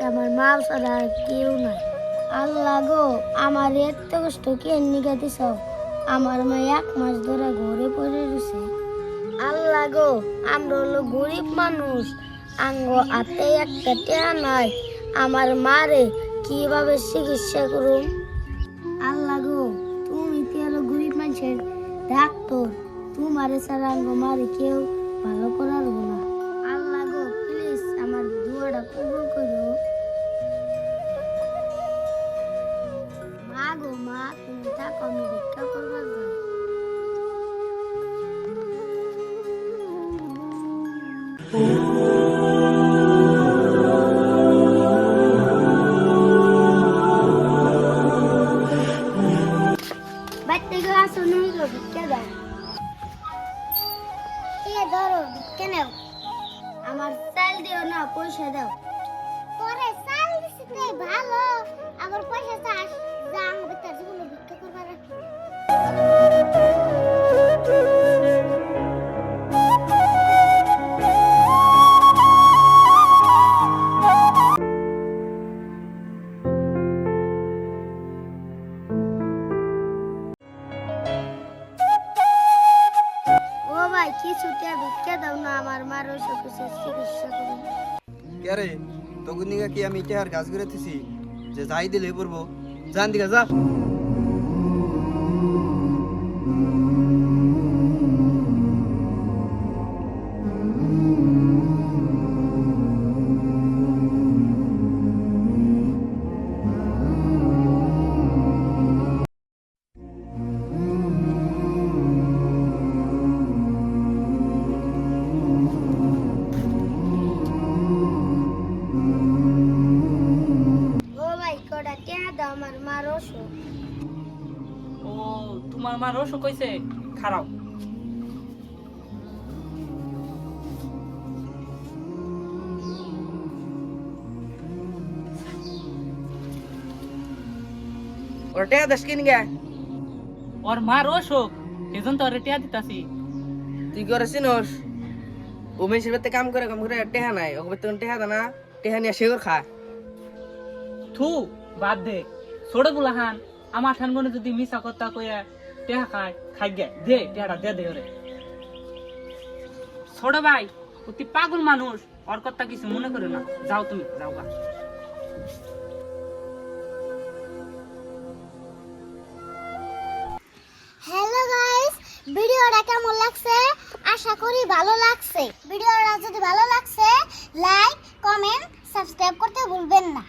আমার মা ছাড়া আর কেউ নাই। আল্লাহ গো, আমার এত কষ্ট কে নিগা দিছ? আমার মা 1 মাস ধরে ঘরে পড়ে রয়েছে। আল্লাহ গো, আমরা হলো গরিব মানুষ, আঙ্গ হাতে একটা টেয়া নাই, আমার মারে কিভাবে চিকিৎসা করুম? আল্লাহ গো, তুমি তো হলো গরিব মানুষের ডাক্তার, তোমারে ছাড়া আঙ্গ মারে কেউ ভালো করার না। আল্লাহ গো, প্লিজ আমার দোয়াটা কবুল করো। মা গো মা, তুমি থাকো, আমি ভিক্ষা করবার যাই। বাড়িতে গো আসো, নই গো ভিক্ষা দাও। ধরো ভিক্ষা নাও। আমার চাল দিও না, পয়সা দাও। তোরে চাল দিছি তাই ভালো, আমার পয়সা চাস, যা আমার ভিতর জীবনে ভিক্ষা করবার রাখি। ও ভাই, কিছুটা ভিক্ষা দাও না, আমার মার অসুখ হয়েছে, চিকিৎসা করুন। কে রে, তখন নিগা কি আমি টেহার গাছ করে থিছি যে যাই দিলে পড়বো? জান দিগা যা। ও ভাই, কটা টেহা দাও, আমার মার অসুখ। ও, তোমার মা রসুক কইছে খারাপ। ওর টেহা দাস কিন গে? ওর মা রসুক, এজন তো রেটিয়া দিতাছি। তুই করে চিনস? ও মেয়ের বাড়িতে কাম করে টেহা নাই, ওকে তখন টেহা দা না, টেহা নিয়ে সেগর খা। থু, বাদ দে। ছোট গুলাহান আমার সামনে যদি মিছা কথা কইয়া টেহা খায়, খাই গে দে, টেহাটা দে দে ওরে। ছোট ভাই, অতি পাগল মানুষ, ওর কথা কিছু মনে করে না। যাও তুমি, যাও গা। হ্যালো গাইস, ভিডিওটা কেমন লাগছে? আশা করি ভালো লাগছে। ভিডিওটা যদি ভালো লাগছে, লাইক, কমেন্ট, সাবস্ক্রাইব করতে ভুলবেন না।